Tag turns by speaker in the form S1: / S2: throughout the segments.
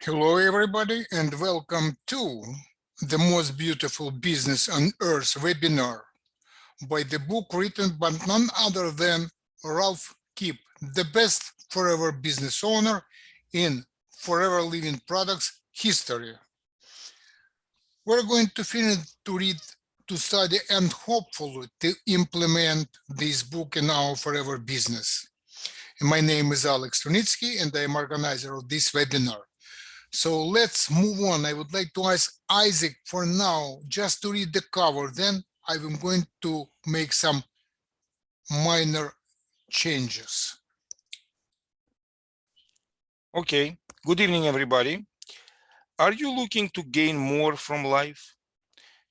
S1: Hello, everybody, and welcome to the most beautiful business on earth webinar by the book written by none other than Rolf Kipp, the best forever business owner in forever living products history. We're going to finish to read, to study, and hopefully to implement this book in our forever business. My name is Alex Trunitsky, and I am organizer of this webinar. So let's move on. I would like to ask Isaac for now just to read the cover. Then I'm going to make some minor changes.
S2: Okay, good evening, everybody. Are you looking to gain more from life?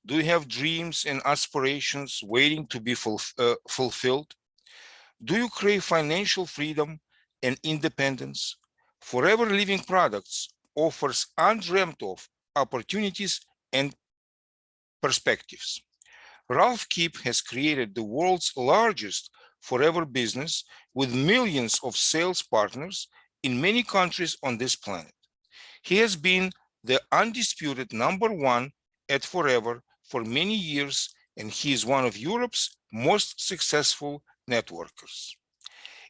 S2: Do you have dreams and aspirations waiting to be fulfilled? Do you crave financial freedom and independence? Forever Living Products offers undreamt of opportunities and perspectives. Rolf Kipp has created the world's largest forever business with millions of sales partners in many countries on this planet. He has been the undisputed #1 at Forever for many years, and he is one of Europe's most successful networkers.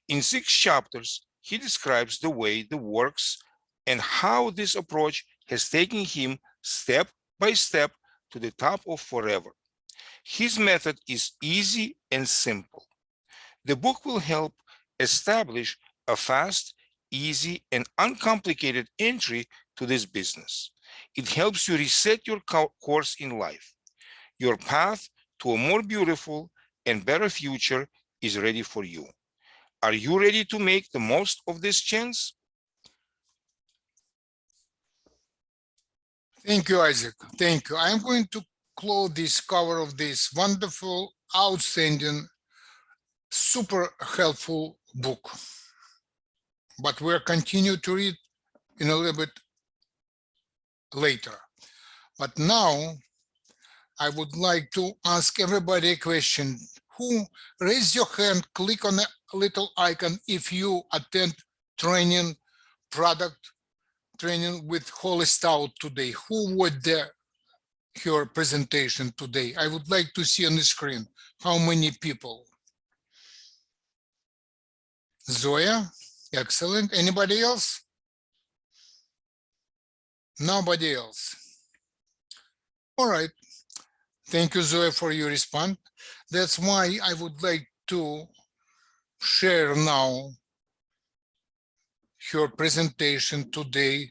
S2: In 6 chapters, he describes the way it works and how this approach has taken him step by step to the top of Forever. His method is easy and simple. The book will help establish a fast, easy, and uncomplicated entry to this business. It helps you reset your course in life. Your path to a more beautiful and better future is ready for you. Are you ready to make the most of this chance?
S1: Thank you, Isaac. Thank you. I'm going to close this cover of this wonderful, outstanding, super helpful book. But we'll continue to read in a little bit later. But now I would like to ask everybody a question. Who raise your hand, click on the little icon if you attend training, product training with Holy Stout today. Who would her presentation today? I would like to see on the screen how many people. Zoya, excellent. Anybody else? Nobody else. All right. Thank you, Zoya, for your response. That's why I would like to share now her presentation today.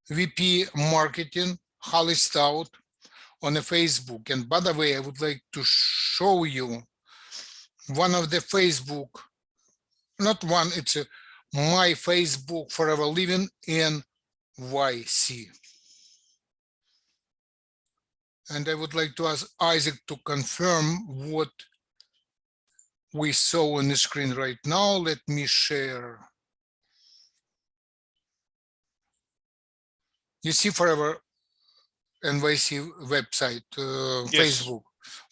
S1: VP Marketing, Holly Stout, on the Facebook. And by the way, I would like to show you one of the Facebook, not one, it's my Facebook Forever Living NYC. And I would like to ask Isaac to confirm what we saw on the screen right now. Let me share. You see Forever NYC website,
S2: Yes.
S1: Facebook.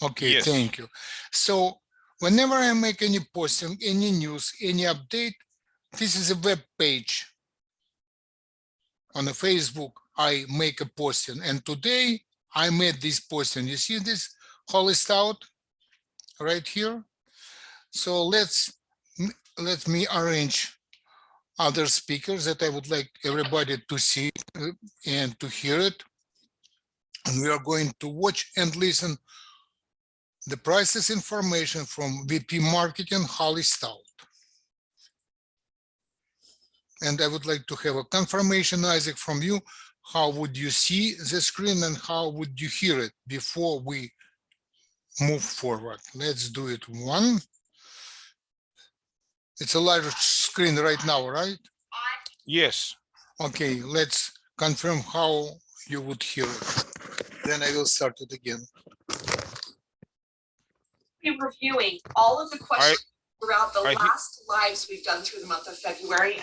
S1: Okay,
S2: Yes.
S1: Thank you. So whenever I make any posting, any news, any update, this is a web page on the Facebook. I make a posting, and today I made this posting. You see this Holy Stout right here? So let me arrange other speakers that I would like everybody to see and to hear it. And we are going to watch and listen the prices information from VP Marketing, Holly Stout. And I would like to have a confirmation, Isaac, from you. How would you see the screen and how would you hear it before we move forward? Let's do it one. It's a larger screen right now, right?
S2: Yes.
S1: Okay, let's confirm how you would hear it. Then I will start it again.
S3: Be reviewing all of the questions throughout the last lives we've done through the month of February.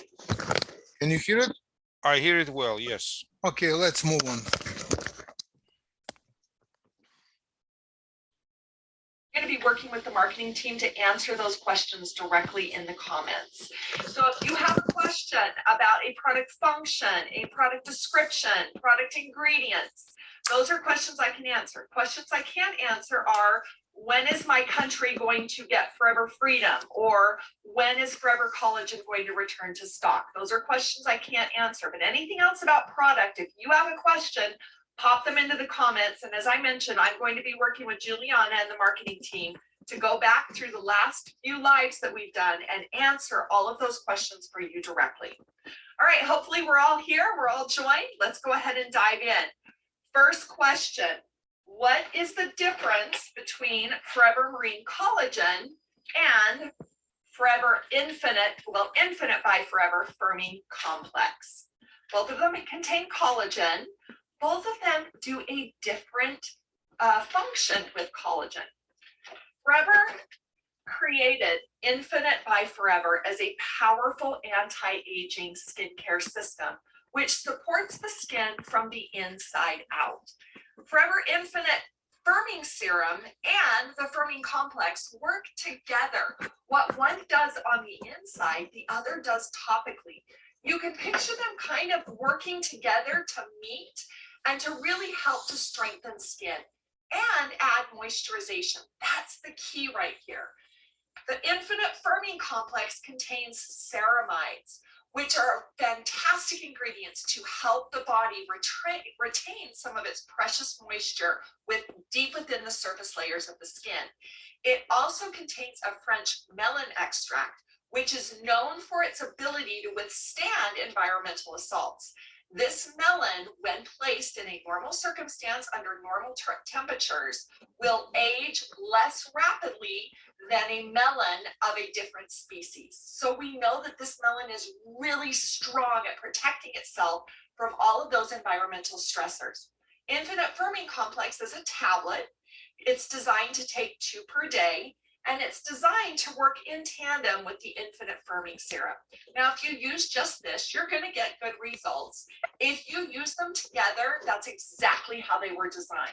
S1: Can you hear it?
S2: I hear it well, yes.
S1: Okay, let's move on.
S3: I'm going to be working with the marketing team to answer those questions directly in the comments. So if you have a question about a product function, a product description, product ingredients, those are questions I can answer. Questions I can't answer are, when is my country going to get Forever Freedom? Or when is Forever Collagen going to return to stock? Those are questions I can't answer. But anything else about product, if you have a question, pop them into the comments. And as I mentioned, I'm going to be working with Juliana and the marketing team to go back through the last few lives that we've done and answer all of those questions for you directly. All right, hopefully we're all here, we're all joined. Let's go ahead and dive in. First question, what is the difference between Forever Marine Collagen and Forever Infinite, well, Infinite by Forever Firming Complex? Both of them contain collagen. Both of them do a different function with collagen. Forever created Infinite by Forever as a powerful anti-aging skincare system, which supports the skin from the inside out. Forever Infinite Firming Serum and the Firming Complex work together. What one does on the inside, the other does topically. You can picture them kind of working together to meet and to really help to strengthen skin and add moisturization. That's the key right here. The Infinite Firming Complex contains ceramides, which are fantastic ingredients to help the body retain some of its precious moisture deep within the surface layers of the skin. It also contains a French melon extract, which is known for its ability to withstand environmental assaults. This melon, when placed in a normal circumstance under normal temperatures, will age less rapidly than a melon of a different species. So we know that this melon is really strong at protecting itself from all of those environmental stressors. Infinite Firming Complex is a tablet. It's designed to take 2 per day, and it's designed to work in tandem with the Infinite Firming Serum. Now, if you use just this, you're going to get good results. If you use them together, that's exactly how they were designed.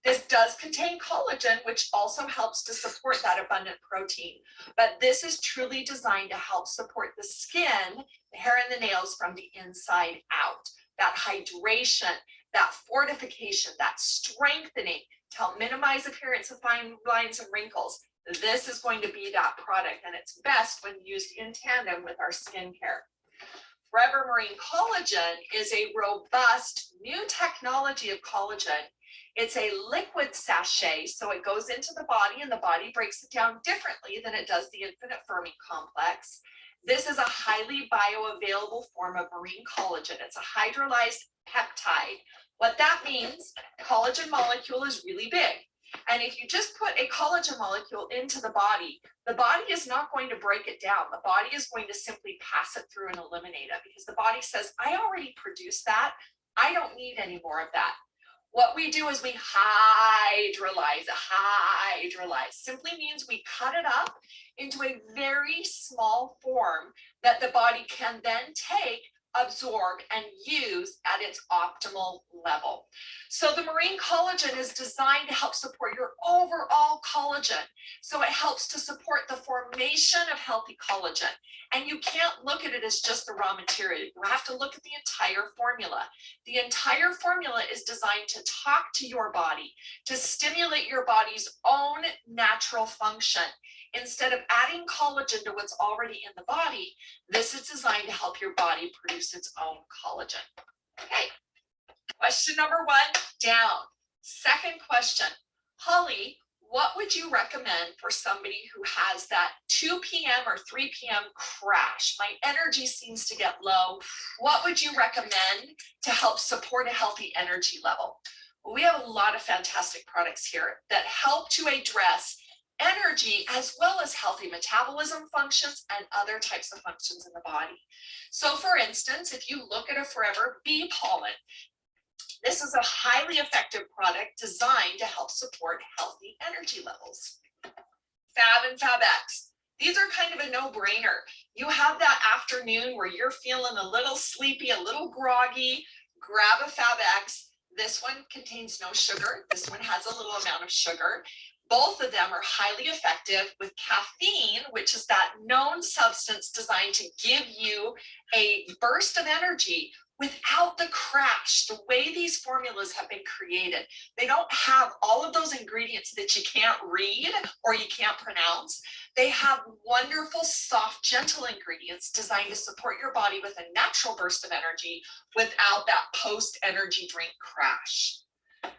S3: This does contain collagen, which also helps to support that abundant protein. But this is truly designed to help support the skin, the hair and the nails from the inside out. That hydration, that fortification, that strengthening to help minimize appearance of fine lines and wrinkles. This is going to be that product, and it's best when used in tandem with our skincare. Forever Marine Collagen is a robust new technology of collagen. It's a liquid sachet, so it goes into the body and the body breaks it down differently than it does the Infinite Firming Complex. This is a highly bioavailable form of marine collagen. It's a hydrolyzed peptide. What that means, collagen molecule is really big. And if you just put a collagen molecule into the body is not going to break it down. The body is going to simply pass it through and eliminate it because the body says, I already produced that. I don't need any more of that. What we do is we hydrolyze. Hydrolyze simply means we cut it up into a very small form that the body can then take, absorb, and use at its optimal level. So the marine collagen is designed to help support your overall collagen. So it helps to support the formation of healthy collagen. And you can't look at it as just the raw material. You have to look at the entire formula. The entire formula is designed to talk to your body, to stimulate your body's own natural function. Instead of adding collagen to what's already in the body, this is designed to help your body produce its own collagen. Okay, question number 1 down. Second question, Holly, what would you recommend for somebody who has that 2 p.m. or 3 p.m. crash? My energy seems to get low. What would you recommend to help support a healthy energy level? Well, we have a lot of fantastic products here that help to address energy as well as healthy metabolism functions and other types of functions in the body. So for instance, if you look at a Forever Bee Pollen, this is a highly effective product designed to help support healthy energy levels. Fab and FabX. These are kind of a no-brainer. You have that afternoon where you're feeling a little sleepy, a little groggy, grab a FabX. This one contains no sugar. This one has a little amount of sugar. Both of them are highly effective with caffeine, which is that known substance designed to give you a burst of energy without the crash. The way these formulas have been created, they don't have all of those ingredients that you can't read or you can't pronounce. They have wonderful, soft, gentle ingredients designed to support your body with a natural burst of energy without that post-energy drink crash.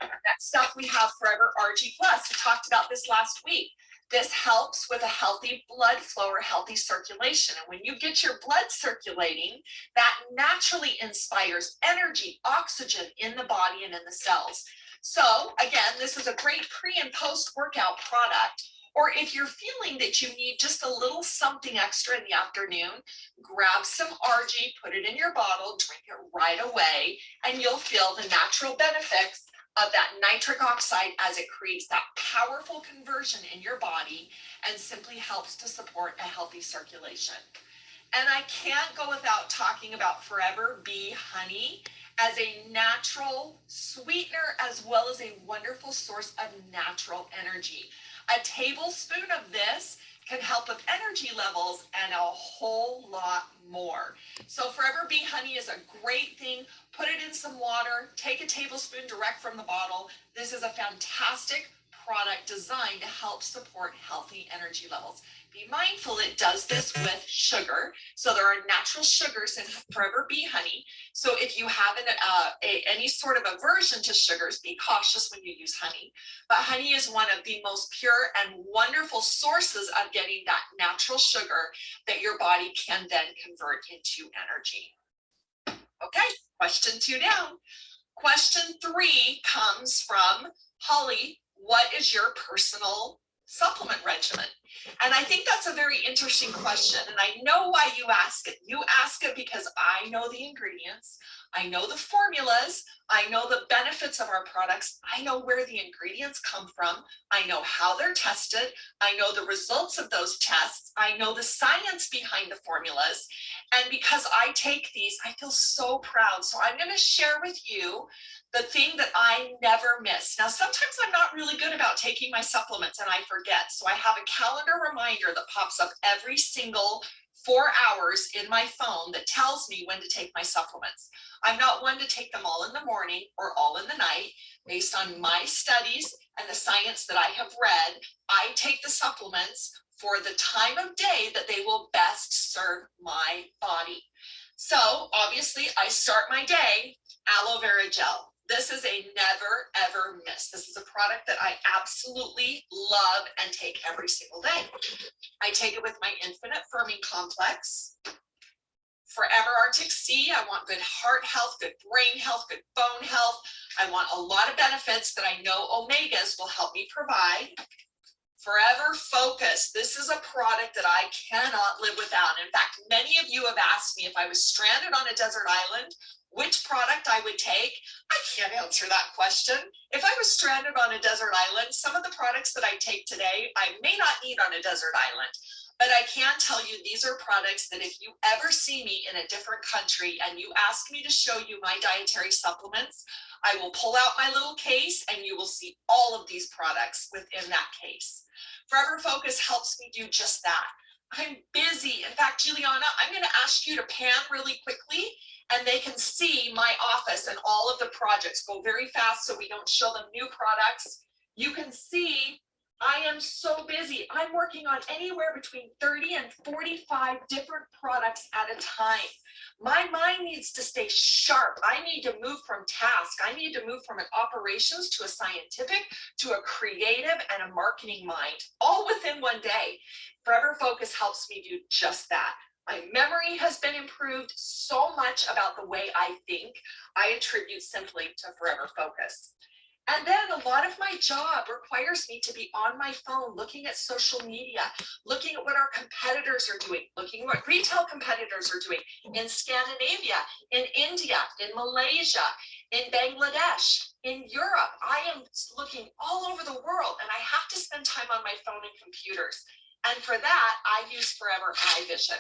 S3: Next up, we have Forever RG Plus. We talked about this last week. This helps with a healthy blood flow or healthy circulation. And when you get your blood circulating, that naturally inspires energy, oxygen in the body and in the cells. So again, this is a great pre and post workout product. Or if you're feeling that you need just a little something extra in the afternoon, grab some RG, put it in your bottle, drink it right away, and you'll feel the natural benefits of that nitric oxide as it creates that powerful conversion in your body and simply helps to support a healthy circulation. And I can't go without talking about Forever Bee Honey as a natural sweetener as well as a wonderful source of natural energy. A tablespoon of this can help with energy levels and a whole lot more. So Forever Bee Honey is a great thing. Put it in some water, take a tablespoon direct from the bottle. This is a fantastic product designed to help support healthy energy levels. Be mindful it does this with sugar. So there are natural sugars in Forever Bee Honey. So if you have any sort of aversion to sugars, be cautious when you use honey. But honey is one of the most pure and wonderful sources of getting that natural sugar that your body can then convert into energy. Okay, question 2 down. Question 3 comes from Holly. What is your personal supplement regimen? And I think that's a very interesting question. And I know why you ask it. You ask it because I know the ingredients. I know the formulas. I know the benefits of our products. I know where the ingredients come from. I know how they're tested. I know the results of those tests. I know the science behind the formulas. And because I take these, I feel so proud. So I'm going to share with you the thing that I never miss. Now, sometimes I'm not really good about taking my supplements and I forget. So I have a calendar reminder that pops up every single 4 hours in my phone that tells me when to take my supplements. I'm not one to take them all in the morning or all in the night. Based on my studies and the science that I have read, I take the supplements for the time of day that they will best serve my body. So obviously I start my day aloe vera gel. This is a never ever miss. This is a product that I absolutely love and take every single day. I take it with my Infinite Firming Complex. Forever Arctic Sea, I want good heart health, good brain health, good bone health. I want a lot of benefits that I know omegas will help me provide. Forever Focus, this is a product that I cannot live without. In fact, many of you have asked me if I was stranded on a desert island, which product I would take. I can't answer that question. If I was stranded on a desert island, some of the products that I take today, I may not need on a desert island. But I can tell you these are products that if you ever see me in a different country and you ask me to show you my dietary supplements, I will pull out my little case and you will see all of these products within that case. Forever Focus helps me do just that. I'm busy. In fact, Juliana, I'm going to ask you to pan really quickly and they can see my office and all of the projects. Go very fast so we don't show them new products. You can see I am so busy. I'm working on anywhere between 30 and 45 different products at a time. My mind needs to stay sharp. I need to move from task. I need to move from an operations to a scientific, to a creative and a marketing mind, all within one day. Forever Focus helps me do just that. My memory has been improved so much about the way I think. I attribute simply to Forever Focus. And then a lot of my job requires me to be on my phone, looking at social media, looking at what our competitors are doing, looking at what retail competitors are doing in Scandinavia, in India, in Malaysia, in Bangladesh, in Europe. I am looking all over the world and I have to spend time on my phone and computers. And for that, I use Forever Eye Vision.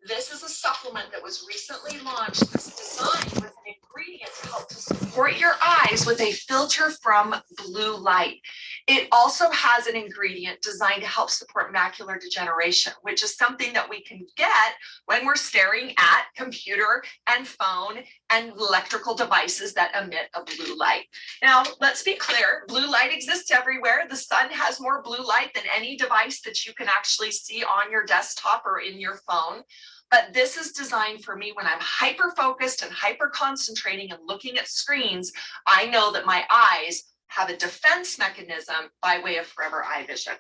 S3: This is a supplement that was recently launched that's designed with an ingredient to help to support your eyes with a filter from blue light. It also has an ingredient designed to help support macular degeneration, which is something that we can get when we're staring at computer and phone and electrical devices that emit a blue light. Now, let's be clear, blue light exists everywhere. The sun has more blue light than any device that you can actually see on your desktop or in your phone. But this is designed for me when I'm hyper focused and hyper concentrating and looking at screens. I know that my eyes have a defense mechanism by way of Forever Eye Vision.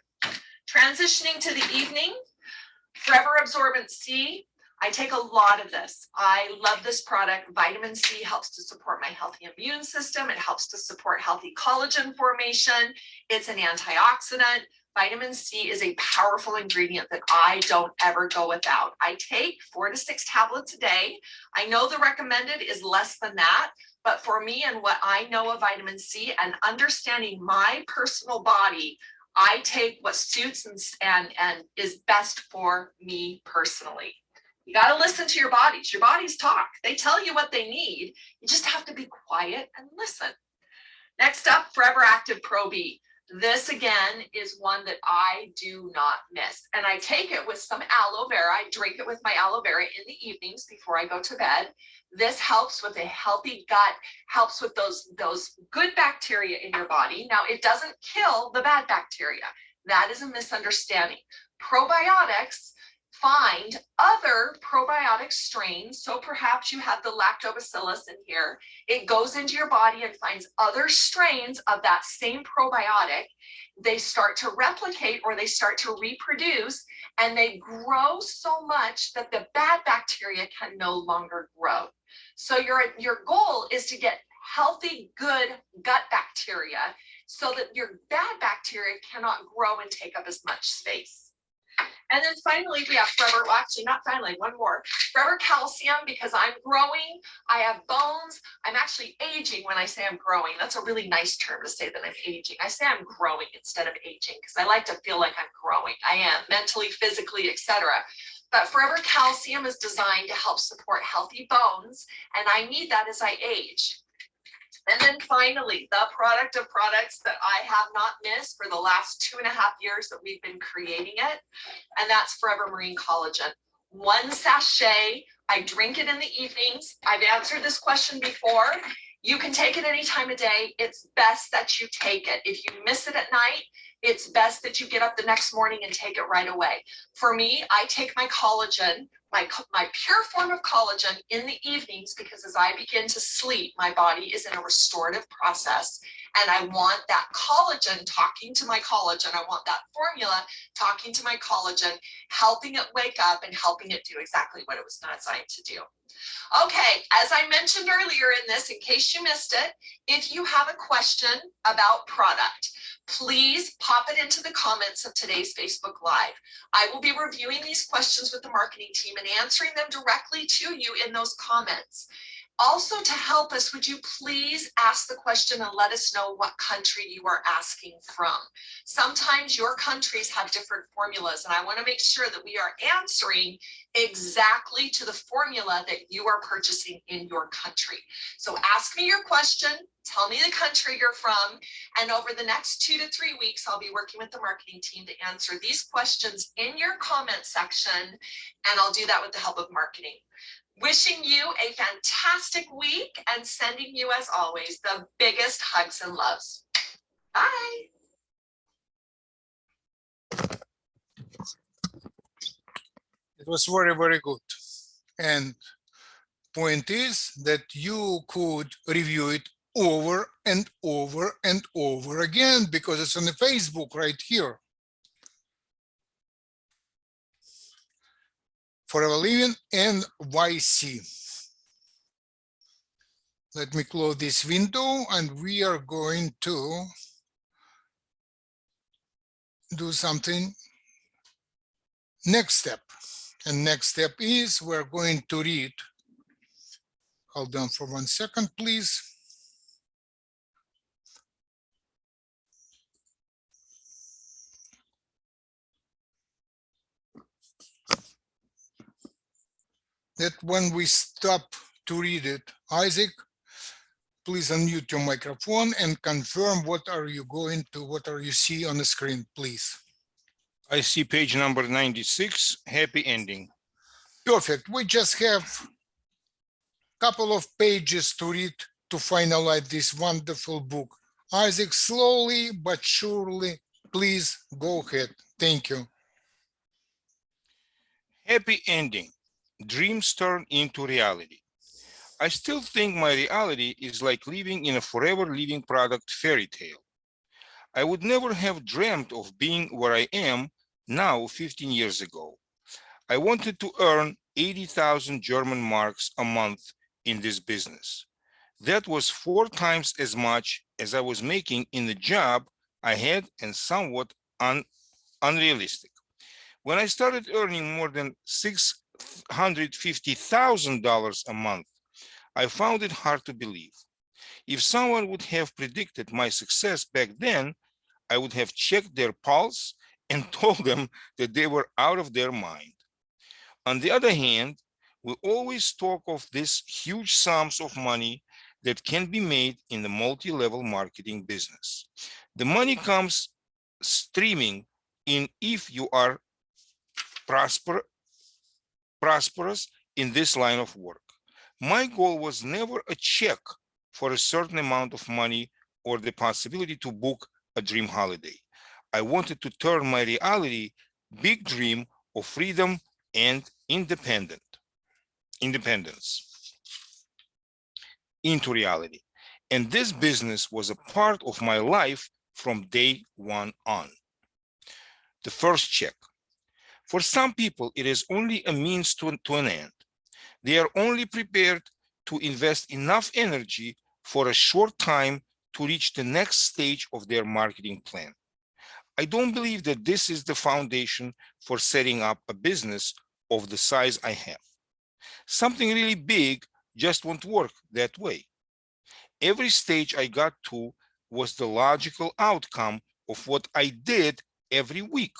S3: Transitioning to the evening, Forever Absorbent C. I take a lot of this. I love this product. Vitamin C helps to support my healthy immune system. It helps to support healthy collagen formation. It's an antioxidant. Vitamin C is a powerful ingredient that I don't ever go without. I take 4 to 6 tablets a day. I know the recommended is less than that, but for me and what I know of vitamin C and understanding my personal body, I take what suits and is best for me personally. You got to listen to your bodies. Your bodies talk. They tell you what they need. You just have to be quiet and listen. Next up, Forever Active Pro B. This again is one that I do not miss. And I take it with some aloe vera. I drink it with my aloe vera in the evenings before I go to bed. This helps with a healthy gut, helps with those good bacteria in your body. Now, it doesn't kill the bad bacteria. That is a misunderstanding. Probiotics find other probiotic strains. So perhaps you have the lactobacillus in here. It goes into your body and finds other strains of that same probiotic. They start to replicate or they start to reproduce, and they grow so much that the bad bacteria can no longer grow. So your goal is to get healthy, good gut bacteria so that your bad bacteria cannot grow and take up as much space. And then finally, we have Forever, well, actually not finally, one more. Forever Calcium, because I'm growing, I have bones, I'm actually aging when I say I'm growing. That's a really nice term to say that I'm aging. I say I'm growing instead of aging because I like to feel like I'm growing. I am mentally, physically, etc. But Forever Calcium is designed to help support healthy bones, and I need that as I age. And then finally, the product of products that I have not missed for the last 2.5 years that we've been creating it, and that's Forever Marine Collagen. 1 sachet, I drink it in the evenings. I've answered this question before. You can take it any time of day. It's best that you take it. If you miss it at night, it's best that you get up the next morning and take it right away. For me, I take my collagen, my pure form of collagen in the evenings, because as I begin to sleep, my body is in a restorative process. And I want that collagen talking to my collagen. I want that formula talking to my collagen, helping it wake up and helping it do exactly what it was designed to do. Okay, as I mentioned earlier in this, in case you missed it, if you have a question about product, please pop it into the comments of today's Facebook Live. I will be reviewing these questions with the marketing team and answering them directly to you in those comments. Also, to help us, would you please ask the question and let us know what country you are asking from? Sometimes your countries have different formulas, and I want to make sure that we are answering exactly to the formula that you are purchasing in your country. So ask me your question, tell me the country you're from, and over the next 2 to 3 weeks, I'll be working with the marketing team to answer these questions in your comment section, and I'll do that with the help of marketing. Wishing you a fantastic week and sending you, as always, the biggest hugs and loves. Bye.
S1: It was very, very good. And point is that you could review it over and over and over again because it's on the Facebook right here. Forever Living and YC. Let me close this window and we are going to do something. Next step. And next step is we're going to read. Hold on for 1 second, please. That when we stop to read it, Isaac, please unmute your microphone and confirm what are you see on the screen, please.
S2: I see page number 96, happy ending.
S1: Perfect. We just have a couple of pages to read to finalize this wonderful book. Isaac, slowly but surely, please go ahead. Thank you.
S2: Happy ending. Dreams turn into reality. I still think my reality is like living in a forever living product fairy tale. I would never have dreamt of being where I am now 15 years ago. I wanted to earn 80,000 German marks a month in this business. That was 4 times as much as I was making in the job I had and somewhat unrealistic. When I started earning more than $650,000 a month, I found it hard to believe. If someone would have predicted my success back then, I would have checked their pulse and told them that they were out of their mind. On the other hand, we always talk of these huge sums of money that can be made in the multi-level marketing business. The money comes streaming in if you are prosperous in this line of work. My goal was never a check for a certain amount of money or the possibility to book a dream holiday. I wanted to turn my big dream of freedom and independence into reality. And this business was a part of my life from day one on. The first check. For some people, it is only a means to an end. They are only prepared to invest enough energy for a short time to reach the next stage of their marketing plan. I don't believe that this is the foundation for setting up a business of the size I have. Something really big just won't work that way. Every stage I got to was the logical outcome of what I did every week,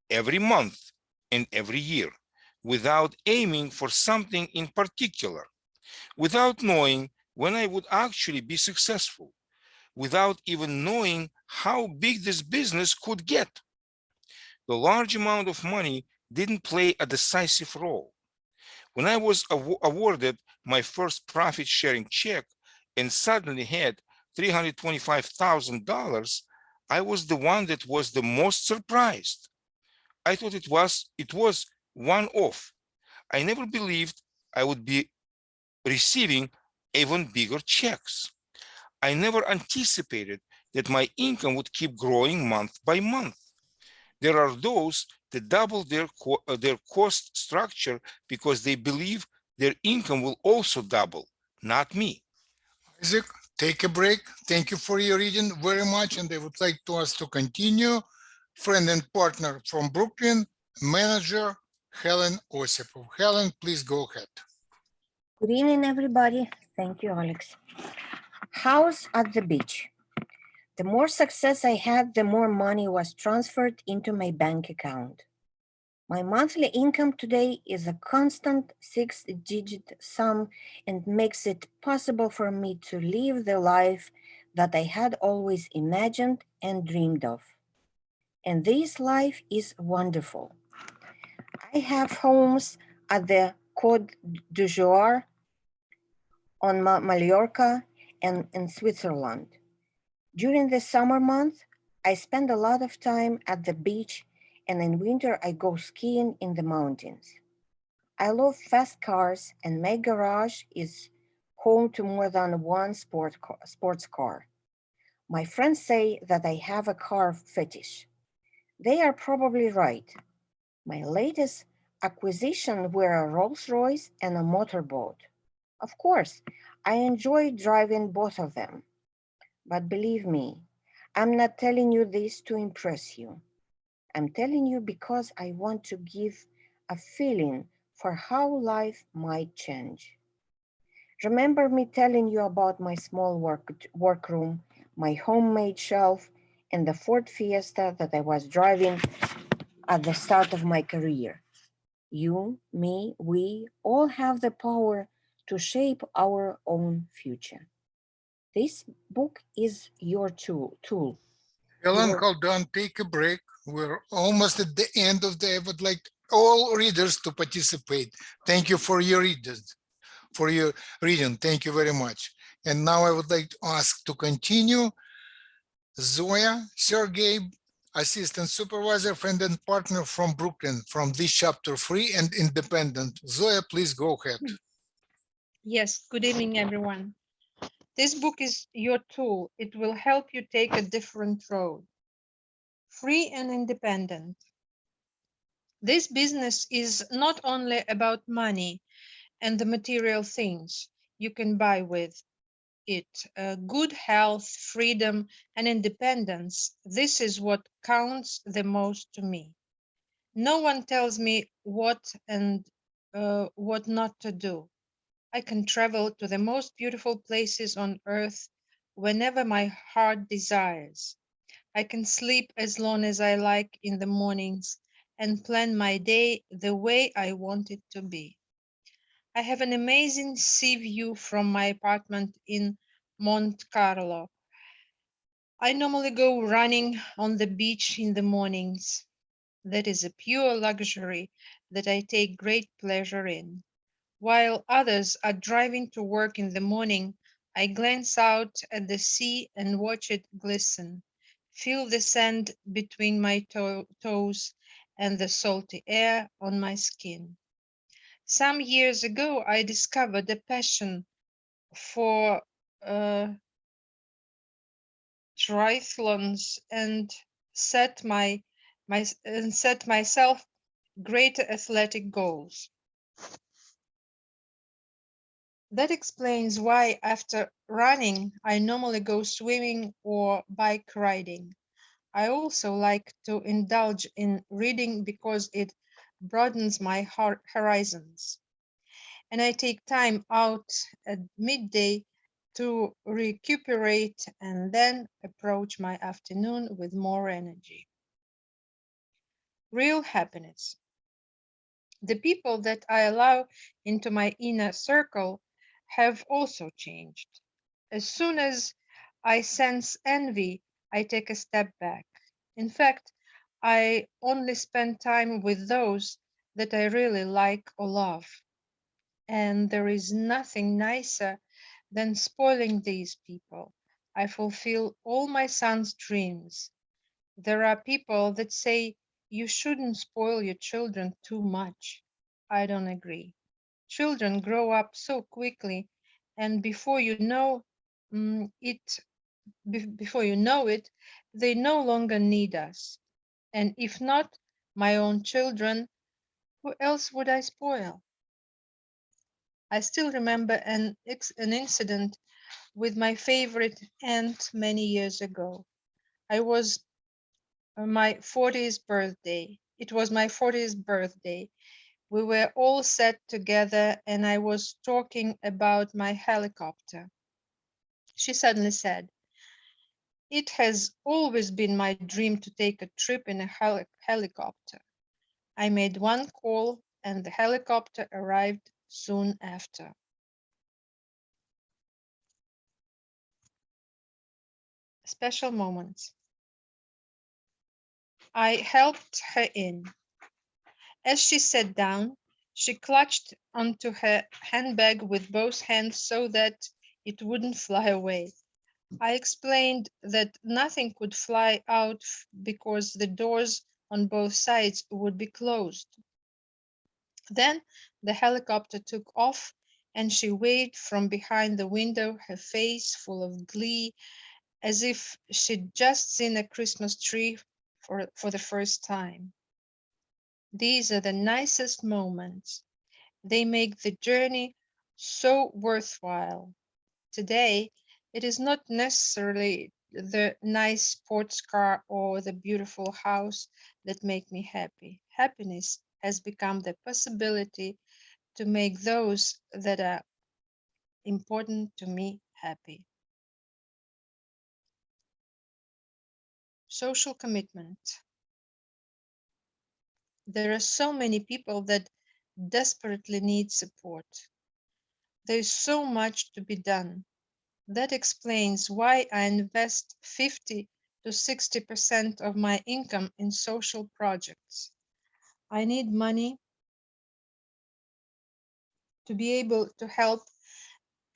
S2: every month, and every year, without aiming for something in particular, without knowing when I would actually be successful, without even knowing how big this business could get. The large amount of money didn't play a decisive role. When I was awarded my first profit sharing check and suddenly had $325,000, I was the one that was the most surprised. I thought it was one-off. I never believed I would be receiving even bigger checks. I never anticipated that my income would keep growing month by month. There are those that double their cost structure because they believe their income will also double, not me.
S1: Isaac, take a break. Thank you for your reading very much, and I would like us to continue. Friend and partner from Brooklyn, manager Helen Osipov. Helen, please go ahead.
S4: Good evening, everybody. Thank you, Alex. House at the beach. The more success I had, the more money was transferred into my bank account. My monthly income today is a constant 6-digit sum and makes it possible for me to live the life that I had always imagined and dreamed of. And this life is wonderful. I have homes at the Côte d'Azur, on Mallorca, and in Switzerland. During the summer month, I spend a lot of time at the beach, and in winter I go skiing in the mountains. I love fast cars, and my garage is home to more than one sports car. My friends say that I have a car fetish. They are probably right. My latest acquisition were a Rolls-Royce and a motorboat. Of course, I enjoy driving both of them. But believe me, I'm not telling you this to impress you. I'm telling you because I want to give a feeling for how life might change. Remember me telling you about my small workroom, my homemade shelf, and the Ford Fiesta that I was driving at the start of my career. You, me, we all have the power to shape our own future. This book is your tool.
S1: Ellen,
S4: Your
S1: hold on, take a break. We're almost at the end of the, I would like all readers to participate. Thank you for your readers, for your reading. Thank you very much. And now I would like to ask to continue Zoya Sergey, assistant supervisor, friend and partner from Brooklyn, from this chapter, Free and Independent. Zoya, please go ahead.
S5: Yes, good evening, everyone. This book is your tool. It will help you take a different road. Free and independent. This business is not only about money and the material things you can buy with it. Good health, freedom, and independence. This is what counts the most to me. No one tells me what and what not to do. I can travel to the most beautiful places on earth whenever my heart desires. I can sleep as long as I like in the mornings and plan my day the way I want it to be. I have an amazing sea view from my apartment in Monte Carlo. I normally go running on the beach in the mornings. That is a pure luxury that I take great pleasure in. While others are driving to work in the morning, I glance out at the sea and watch it glisten, feel the sand between my toes and the salty air on my skin. Some years ago, I discovered a passion for triathlons and set myself greater athletic goals. That explains why after running, I normally go swimming or bike riding. I also like to indulge in reading because it broadens my horizons. And I take time out at midday to recuperate and then approach my afternoon with more energy. Real happiness. The people that I allow into my inner circle have also changed. As soon as I sense envy, I take a step back. In fact, I only spend time with those that I really like or love. And there is nothing nicer than spoiling these people. I fulfill all my son's dreams. There are people that say you shouldn't spoil your children too much. I don't agree. Children grow up so quickly, and before you know it, they no longer need us. And if not my own children, who else would I spoil? I still remember an incident with my favorite aunt many years ago. I was my 40th birthday. It was my 40th birthday. We were all sat together and I was talking about my helicopter. She suddenly said, "It has always been my dream to take a trip in a helicopter." I made one call and the helicopter arrived soon after. Special moments. I helped her in. As she sat down, she clutched onto her handbag with both hands so that it wouldn't fly away. I explained that nothing could fly out because the doors on both sides would be closed. Then the helicopter took off and she waved from behind the window, her face full of glee, as if she'd just seen a Christmas tree for the first time. These are the nicest moments. They make the journey so worthwhile. Today, it is not necessarily the nice sports car or the beautiful house that make me happy. Happiness has become the possibility to make those that are important to me happy. Social commitment. There are so many people that desperately need support. There is so much to be done. That explains why I invest 50 to 60% of my income in social projects. I need money to be able to help,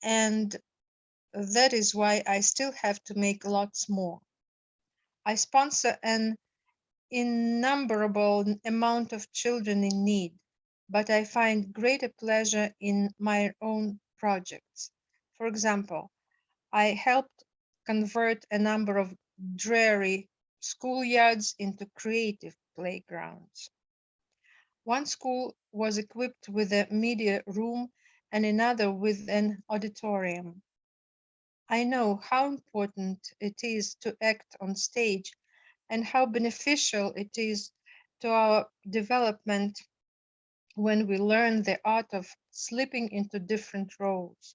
S5: and that is why I still have to make lots more. I sponsor an innumerable amount of children in need, but I find greater pleasure in my own projects. For example, I helped convert a number of dreary schoolyards into creative playgrounds. One school was equipped with a media room and another with an auditorium. I know how important it is to act on stage and how beneficial it is to our development when we learn the art of slipping into different roles.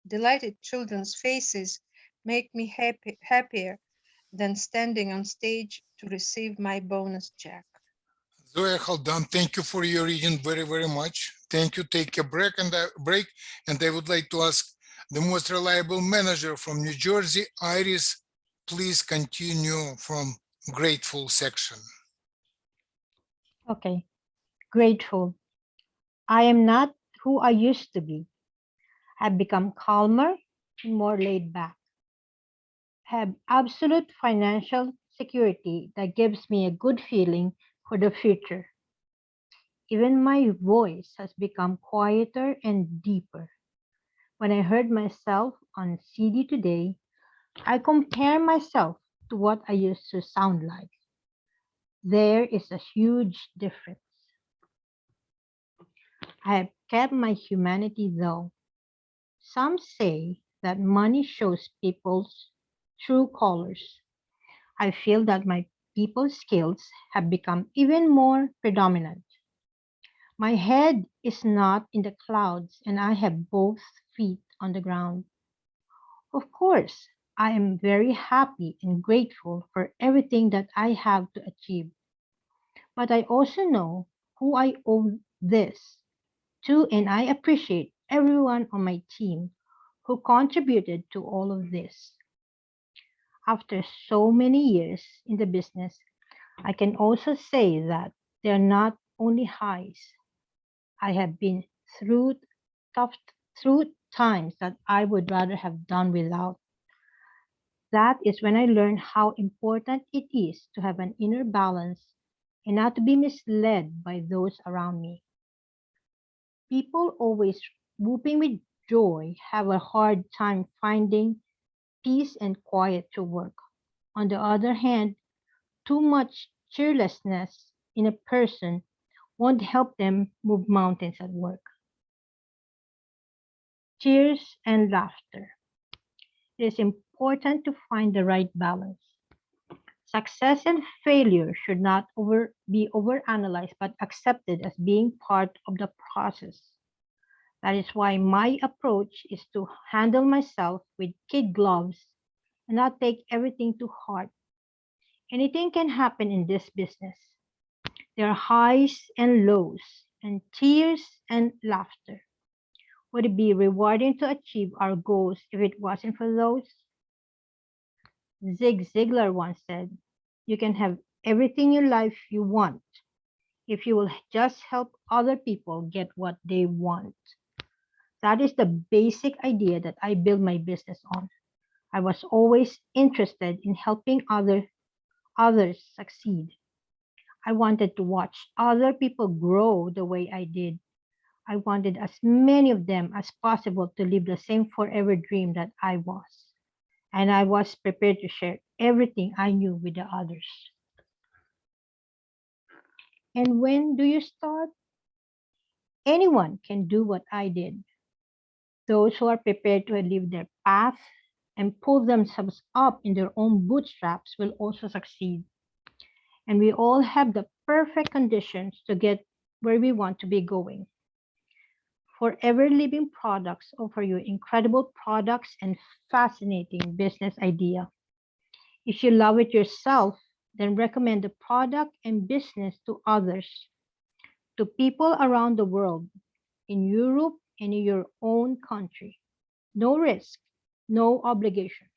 S5: Delighted children's faces make me happier than standing on stage to receive my bonus check.
S1: Zoya Haldan, thank you for your reading very, very much. Thank you. Take a break, and I would like to ask the most reliable manager from New Jersey, Iris, please continue from grateful section.
S6: Okay, grateful. I am not who I used to be. I've become calmer and more laid back. Have absolute financial security that gives me a good feeling for the future. Even my voice has become quieter and deeper. When I heard myself on CD today, I compare myself to what I used to sound like. There is a huge difference. I have kept my humanity though. Some say that money shows people's true colors. I feel that my people skills have become even more predominant. My head is not in the clouds and I have both feet on the ground. Of course, I am very happy and grateful for everything that I have to achieve. But I also know who I owe this to, and I appreciate everyone on my team who contributed to all of this. After so many years in the business, I can also say that they're not only highs. I have been through tough through times that I would rather have done without. That is when I learned how important it is to have an inner balance and not to be misled by those around me. People always whooping with joy have a hard time finding peace and quiet to work. On the other hand, too much cheerlessness in a person won't help them move mountains at work. Cheers and laughter. It is important to find the right balance. Success and failure should not be overanalyzed but accepted as being part of the process. That is why my approach is to handle myself with kid gloves and not take everything to heart. Anything can happen in this business. There are highs and lows, and tears and laughter. Would it be rewarding to achieve our goals if it wasn't for those? Zig Ziglar once said, you can have everything in life you want if you will just help other people get what they want. That is the basic idea that I build my business on. I was always interested in helping others succeed. I wanted to watch other people grow the way I did. I wanted as many of them as possible to live the same forever dream that I was. And I was prepared to share everything I knew with the others. And when do you start? Anyone can do what I did. Those who are prepared to live their path and pull themselves up in their own bootstraps will also succeed. And we all have the perfect conditions to get where we want to be going. Forever Living Products offer you incredible products and fascinating business idea. If you love it yourself, then recommend the product and business to others, to people around the world, in Europe and in your own country. No risk, no obligation.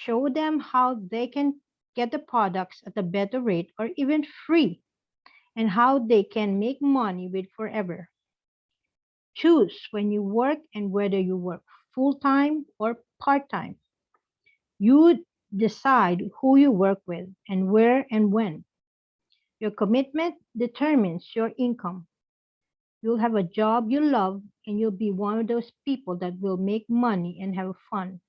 S6: Show them how they can get the products at a better rate or even free, and how they can make money with forever. Choose when you work and whether you work full time or part time. You decide who you work with and where and when. Your commitment determines your income. You'll have a job you love, and you'll be one of those people that will make money and have fun.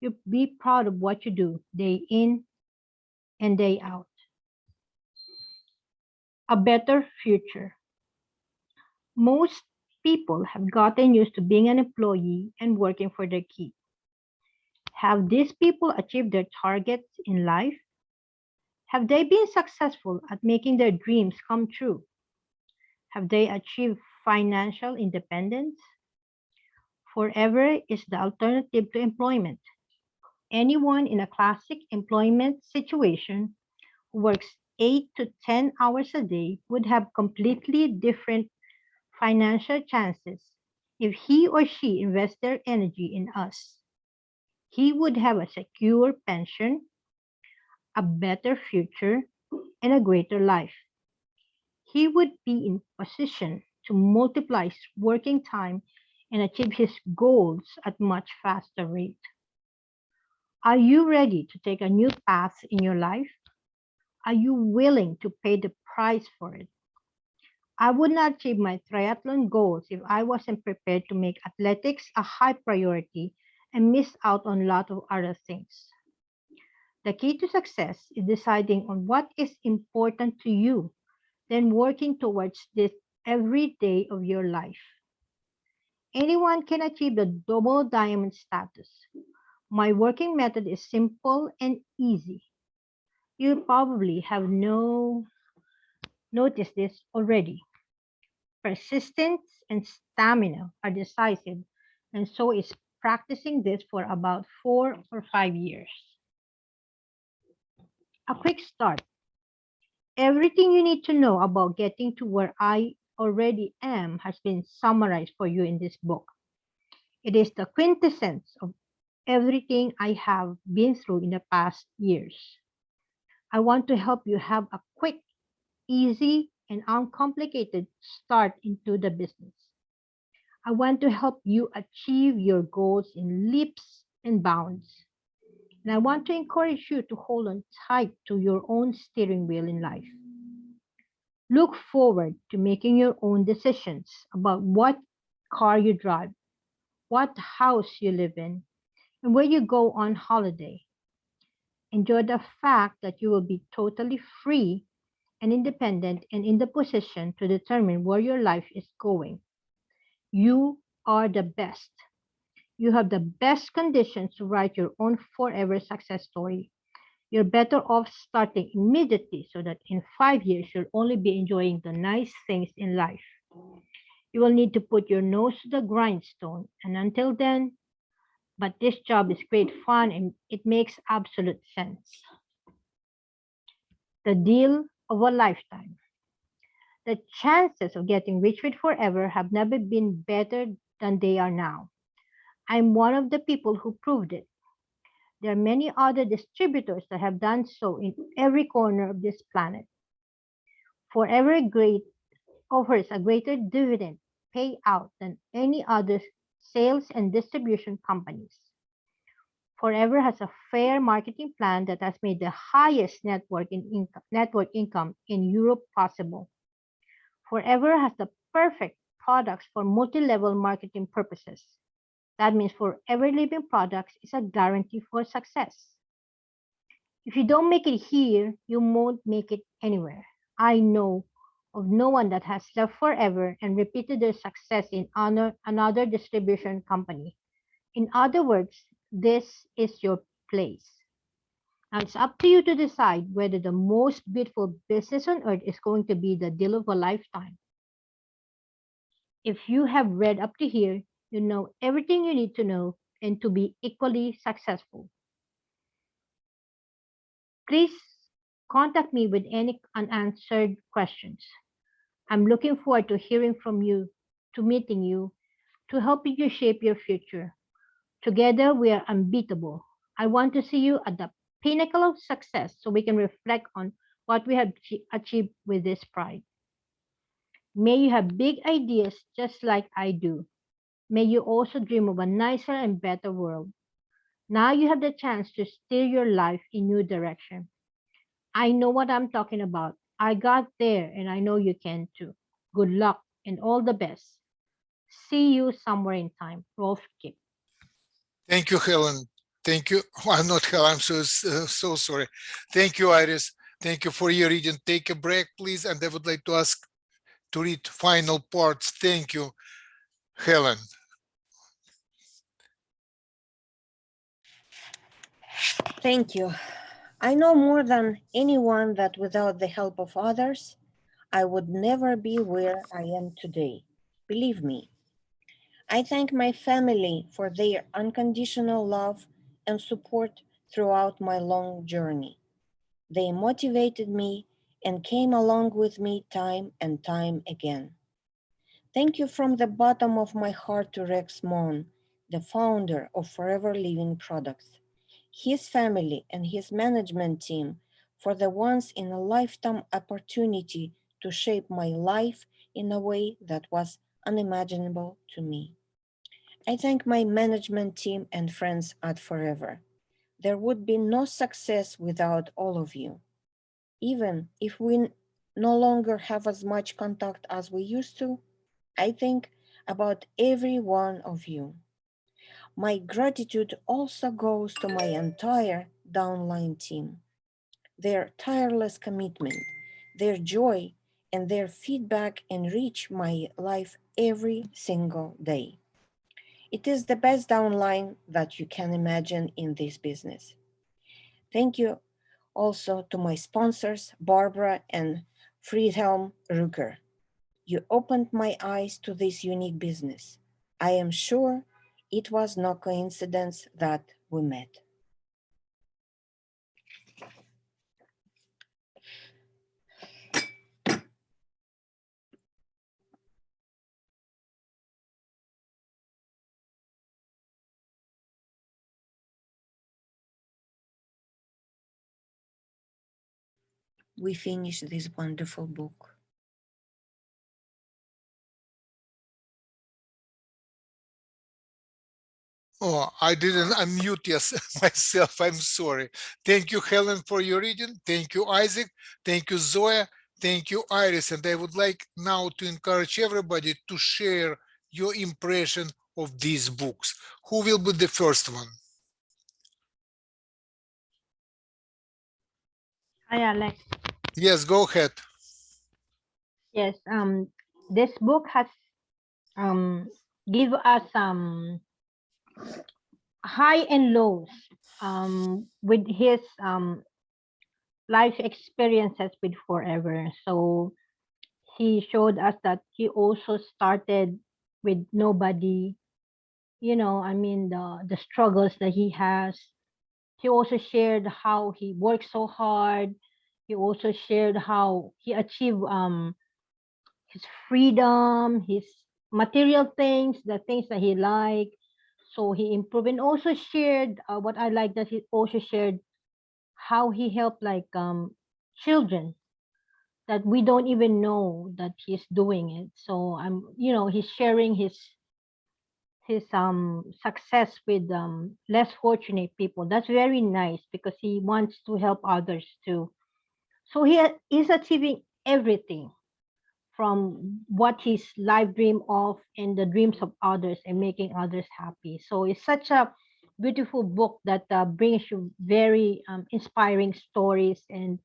S6: You'll be proud of what you do day in and day out. A better future. Most people have gotten used to being an employee and working for their keep. Have these people achieved their targets in life? Have they been successful at making their dreams come true? Have they achieved financial independence? Forever is the alternative to employment. Anyone in a classic employment situation who works 8 to 10 hours a day would have completely different financial chances if he or she invests their energy in us. He would have a secure pension, a better future, and a greater life. He would be in position to multiply his working time and achieve his goals at much faster rate. Are you ready to take a new path in your life? Are you willing to pay the price for it? I would not achieve my triathlon goals if I wasn't prepared to make athletics a high priority and miss out on a lot of other things. The key to success is deciding on what is important to you, then working towards this every day of your life. Anyone can achieve the double diamond status. My working method is simple and easy. You probably have noticed this already. Persistence and stamina are decisive, and so is practicing this for about 4 or 5 years. A quick start. Everything you need to know about getting to where I already am has been summarized for you in this book. It is the quintessence of everything I have been through in the past years. I want to help you have a quick, easy, and uncomplicated start into the business. I want to help you achieve your goals in leaps and bounds. And I want to encourage you to hold on tight to your own steering wheel in life. Look forward to making your own decisions about what car you drive, what house you live in, and where you go on holiday. Enjoy the fact that you will be totally free and independent and in the position to determine where your life is going. You are the best. You have the best conditions to write your own forever success story. You're better off starting immediately so that in 5 years you'll only be enjoying the nice things in life. You will need to put your nose to the grindstone, and until then, but this job is great fun and it makes absolute sense. The deal of a lifetime. The chances of getting rich with forever have never been better than they are now. I'm one of the people who proved it. There are many other distributors that have done so in every corner of this planet. Forever Great offers a greater dividend payout than any other sales and distribution companies. Forever has a fair marketing plan that has made the highest network income in Europe possible. Forever has the perfect products for multi-level marketing purposes. That means Forever Living products is a guarantee for success. If you don't make it here, you won't make it anywhere. I know of no one that has left Forever and repeated their success in another distribution company. In other words, this is your place. Now it's up to you to decide whether the most beautiful business on earth is going to be the deal of a lifetime. If you have read up to here, you know everything you need to know and to be equally successful. Please contact me with any unanswered questions. I'm looking forward to hearing from you, to meeting you, to helping you shape your future. Together, we are unbeatable. I want to see you at the pinnacle of success so we can reflect on what we have achieved with this pride. May you have big ideas just like I do. May you also dream of a nicer and better world. Now you have the chance to steer your life in new direction. I know what I'm talking about. I got there and I know you can too. Good luck and all the best. See you somewhere in time. Rolf Kipp.
S1: Thank you, Helen. Thank you. I'm not Helen. I'm so sorry. Thank you, Iris. Thank you for your reading. Take a break, please. And I would like to ask to read final parts. Thank you, Helen.
S4: Thank you. I know more than anyone that without the help of others, I would never be where I am today. Believe me. I thank my family for their unconditional love and support throughout my long journey. They motivated me and came along with me time and time again. Thank you from the bottom of my heart to Rex Mon, the founder of Forever Living Products, his family and his management team for the once in a lifetime opportunity to shape my life in a way that was unimaginable to me. I thank my management team and friends at Forever. There would be no success without all of you. Even if we no longer have as much contact as we used to, I think about every one of you. My gratitude also goes to my entire downline team. Their tireless commitment, their joy, and their feedback enrich my life every single day. It is the best downline that you can imagine in this business. Thank you also to my sponsors, Barbara and Friedhelm Rucker. You opened my eyes to this unique business. I am sure it was no coincidence that we met. We finished this wonderful book.
S1: Oh, I didn't unmute myself. I'm sorry. Thank you, Helen, for your reading. Thank you, Isaac. Thank you, Zoya. Thank you, Iris. And I would like now to encourage everybody to share your impression of these books. Who will be the first one?
S6: Hi, Alex.
S1: Yes, go ahead.
S6: Yes, this book has give us high and lows with his life experiences with Forever. So he showed us that he also started with nobody. You know, I mean the struggles that he has. He also shared how he worked so hard. He also shared how he achieved his freedom, his material things, the things that he liked. So he improved and also shared what I like that he also shared how he helped like children that we don't even know that he's doing it. So I'm, you know, he's sharing his success with less fortunate people. That's very nice because he wants to help others too. So is achieving everything from what his life dream of and the dreams of others and making others happy. So it's such a beautiful book that brings you very inspiring stories and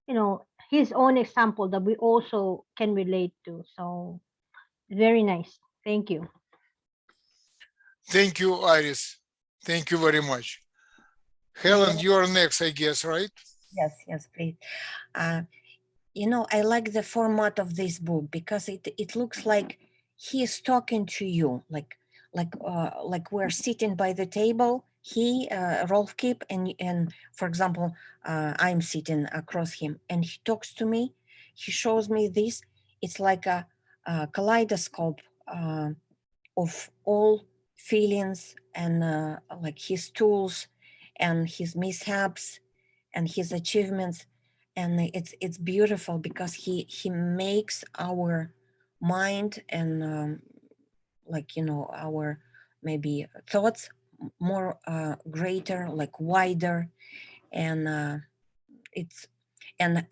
S6: you know his own example that we also can relate to. So very nice. Thank you.
S1: Thank you, Iris. Thank you very much.
S4: May
S1: Helen,
S4: I-
S1: you're next, I guess, right?
S4: Yes, please. Uh, you know, I like the format of this book because it looks like he is talking to you, like we're sitting by the table. He, Rolf Kipp, and for example, I'm sitting across him, and he talks to me. He shows me this. It's like a kaleidoscope of all feelings and like his tools and his mishaps and his achievements. And it's beautiful because he makes our mind and like, you know, our maybe thoughts more greater, like wider. And it's and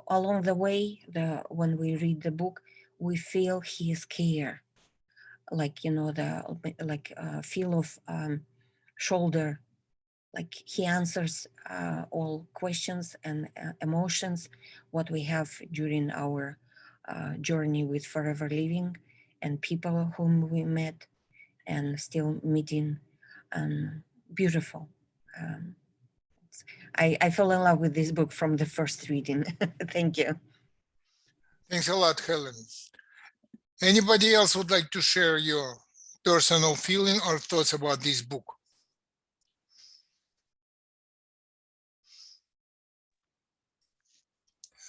S4: along the way, when we read the book, we feel his care, like, you know, the like feel of shoulder, like he answers all questions and emotions what we have during our journey with forever living, and people whom we met and still meeting. Beautiful. um, I fell in love with this book from the first reading. Thank you.
S1: Thanks a lot, Helen. Anybody else would like to share your personal feeling or thoughts about this book?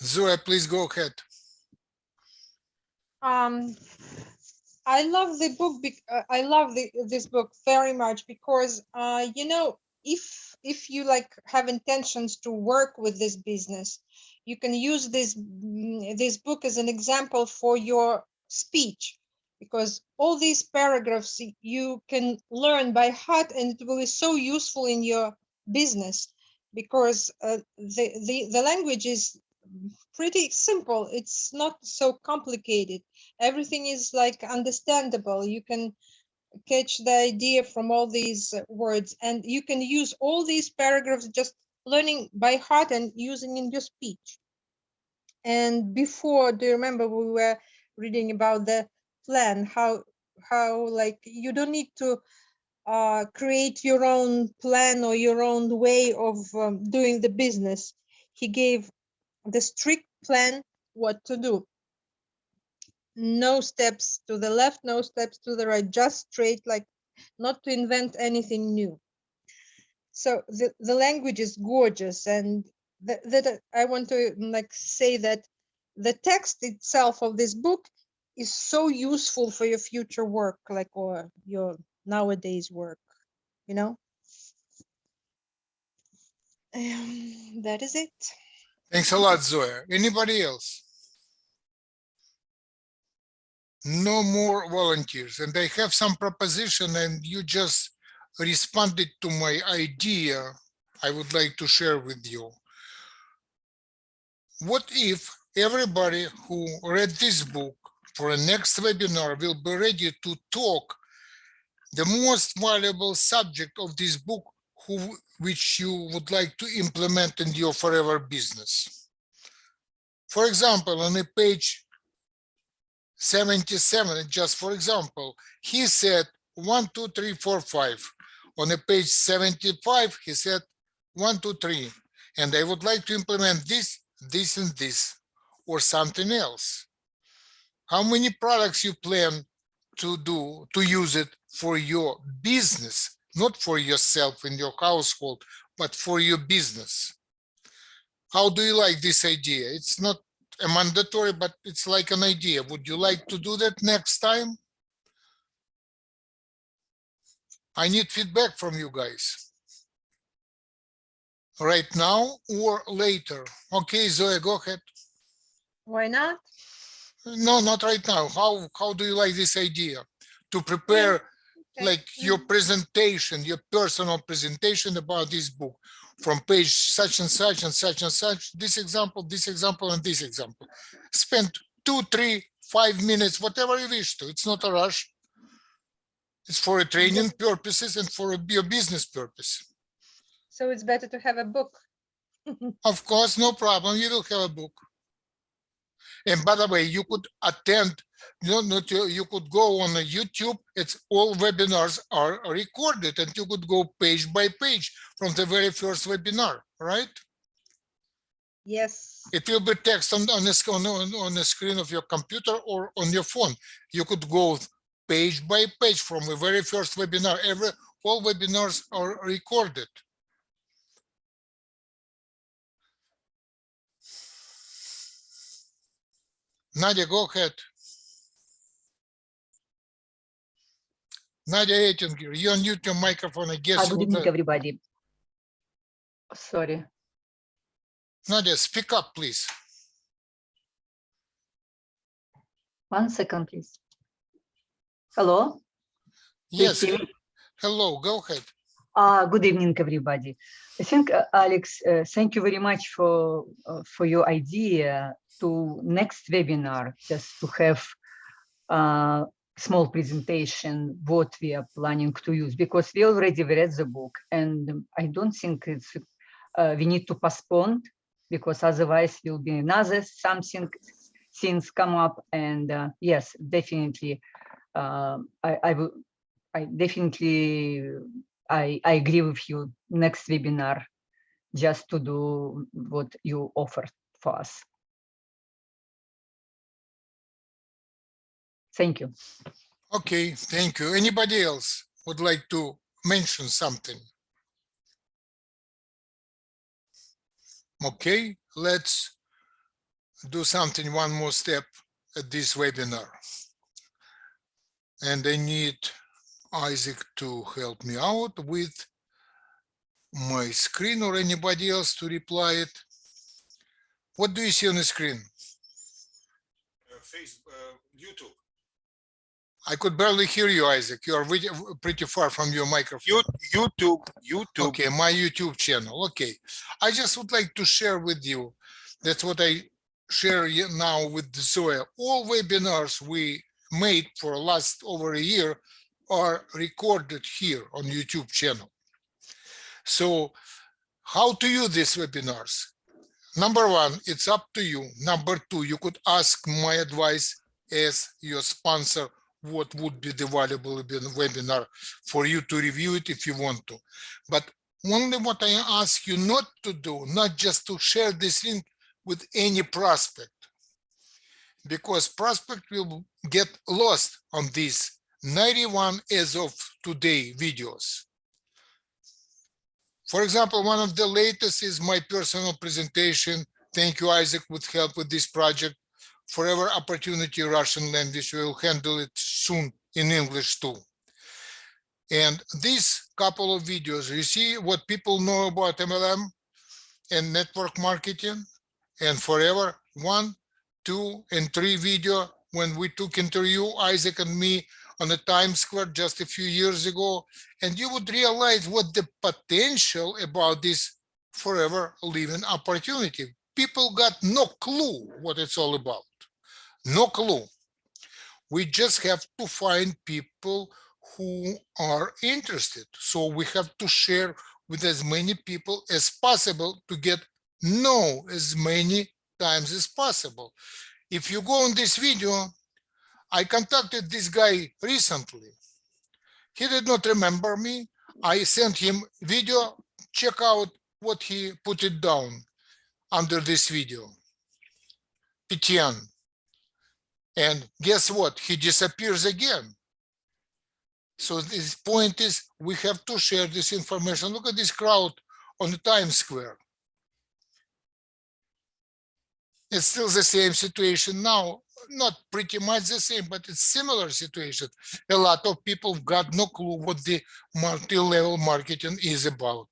S1: Zoe, please go ahead.
S5: I love the book. I love this book very much because, you know, if you like have intentions to work with this business, you can use this book as an example for your speech, because all these paragraphs you can learn by heart, and it will be so useful in your business, because the language is pretty simple. It's not so complicated. Everything is like understandable. You can catch the idea from all these words, and you can use all these paragraphs just learning by heart and using in your speech. And before, do you remember we were reading about the plan, how like you don't need to create your own plan or your own way of doing the business. He gave the strict plan what to do. No steps to the left, no steps to the right, just straight, like not to invent anything new. So the language is gorgeous, and that I want to like say that the text itself of this book is so useful for your future work, like, or your nowadays work, you know. That is it.
S1: Thanks a lot, Zoe. Anybody else? No more volunteers. And I have some proposition, and you just responded to my idea I would like to share with you. What if everybody who read this book for a next webinar will be ready to talk the most valuable subject of this book which you would like to implement in your forever business? For example, on a page 77, just for example, he said 1, 2, 3, 4, 5. On a page 75, he said 1, 2, 3. And I would like to implement this, this, and this, or something else. How many products you plan to use it for your business, not for yourself in your household, but for your business? How do you like this idea? It's not a mandatory, but it's like an idea. Would you like to do that next time? I need feedback from you guys. Right now or later? Okay, Zoe, go ahead.
S5: Why not?
S1: No, not right now. How do you like this idea? To prepare
S5: Okay.
S1: like your presentation, your personal presentation about this book from page such and such and such and such, this example, and this example. Spend 2, 3, 5 minutes, whatever you wish to. It's not a rush. It's for a training purposes and for your business purpose.
S5: So it's better to have a book.
S1: Of course, no problem. You will have a book. And by the way, you could attend, you could go on YouTube. It's all webinars are recorded, and you could go page by page from the very first webinar, right?
S5: Yes.
S1: It will be text on the screen of your computer or on your phone. You could go page by page from the very first webinar. All webinars are recorded. Nadia, go ahead. Nadia Ettinger, you unmute your microphone, I guess.
S7: Good evening, everybody. Sorry.
S1: Nadia, speak up, please.
S7: 1 second, please. Hello?
S1: Yes.
S7: Please hear me?
S1: Hello, go ahead.
S7: Good evening, everybody. I think, Alex, thank you very much for your idea to next webinar, just to have a small presentation, what we are planning to use, because we already read the book, and I don't think it's we need to postpone, because otherwise will be another something things come up. And yes, definitely, I definitely I agree with you. Next webinar, just to do what you offered for us. Thank you.
S1: Okay, thank you. Anybody else would like to mention something? Okay, let's do something, one more step at this webinar. And I need Isaac to help me out with my screen, or anybody else to reply it. What do you see on the screen?
S2: YouTube.
S1: I could barely hear you, Isaac. You are pretty far from your microphone.
S2: YouTube.
S1: Okay, my YouTube channel. Okay, I just would like to share with you. That's what I share now with Zoya. All webinars we made for last over a year are recorded here on YouTube channel. So how to use these webinars? Number one, it's up to you. Number two, you could ask my advice as your sponsor, what would be the valuable webinar for you to review it if you want to. But only what I ask you not to do, not just to share this link with any prospect, because prospect will get lost on these 91 as of today videos. For example, one of the latest is my personal presentation. Thank you, Isaac, with help with this project. Forever Opportunity Russian Language. We will handle it soon in English too. And these couple of videos, you see what people know about MLM and network marketing, and Forever 1, 2, and 3 video when we took interview, Isaac and me, on the Times Square just a few years ago, and you would realize what the potential about this forever living opportunity. People got no clue what it's all about. No clue. We just have to find people who are interested. So we have to share with as many people as possible to get know as many times as possible. If you go on this video, I contacted this guy recently. He did not remember me. I sent him video. Check out what he put it down under this video. Petian. And guess what? He disappears again. So this point is we have to share this information. Look at this crowd on the Times Square. It's still the same situation now. Not pretty much the same, but it's similar situation. A lot of people got no clue what the multi-level marketing is about.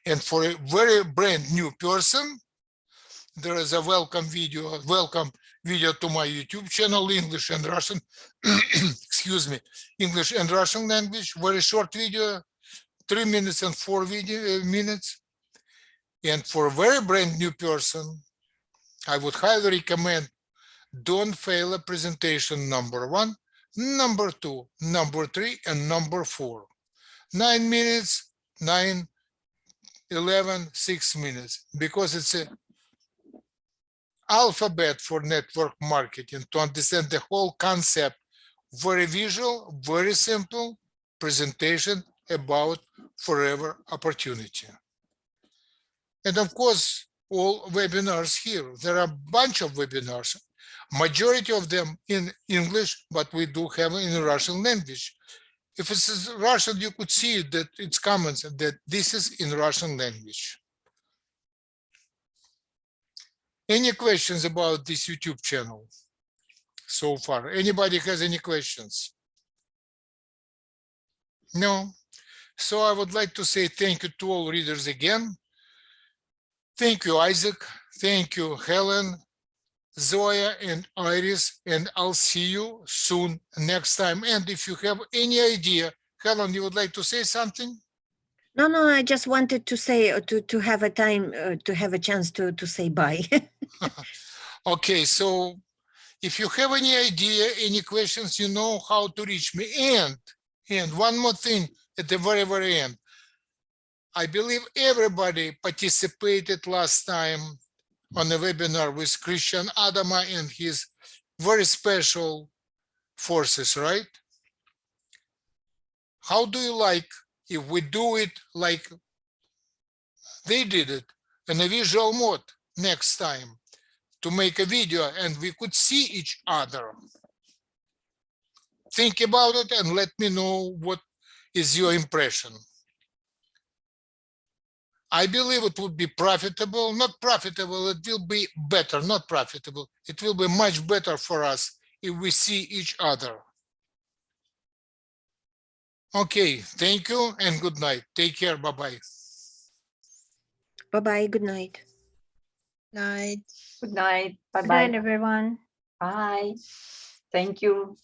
S1: And for a very brand new person, there is a welcome video to my YouTube channel, English and Russian, excuse me, English and Russian language, very short video, 3 minutes and 4 minutes. And for a very brand new person, I would highly recommend don't fail a presentation number 1, number 2, number 3, and number 4. 9 minutes, 9, 11, 6 minutes, because it's a alphabet for network marketing to understand the whole concept. Very visual, very simple presentation about forever opportunity. And of course, all webinars here, there are a bunch of webinars, majority of them in English, but we do have in Russian language. If it's Russian, you could see that it's comments that this is in Russian language. Any questions about this YouTube channel so far? Anybody has any questions? No. So I would like to say thank you to all readers again. Thank you, Isaac. Thank you, Helen, Zoya, and Iris. And I'll see you soon next time. And if you have any idea, Helen, you would like to say something?
S4: No, I just wanted to say, to have a time, to have a chance to say bye.
S1: Okay, so if you have any idea, any questions, you know how to reach me. And one more thing at the very, very end. I believe everybody participated last time on a webinar with Christian Adama and his very special forces, right? How do you like if we do it like they did it in a visual mode next time, to make a video and we could see each other? Think about it and let me know what is your impression. I believe it would be profitable, not profitable, it will be better, not profitable. It will be much better for us if we see each other. Okay, thank you and good night. Take care, bye-bye.
S4: Bye-bye, good night.
S5: Night.
S7: Good night.
S6: Good
S7: Bye-bye.
S6: night, everyone.
S7: Bye. Thank you.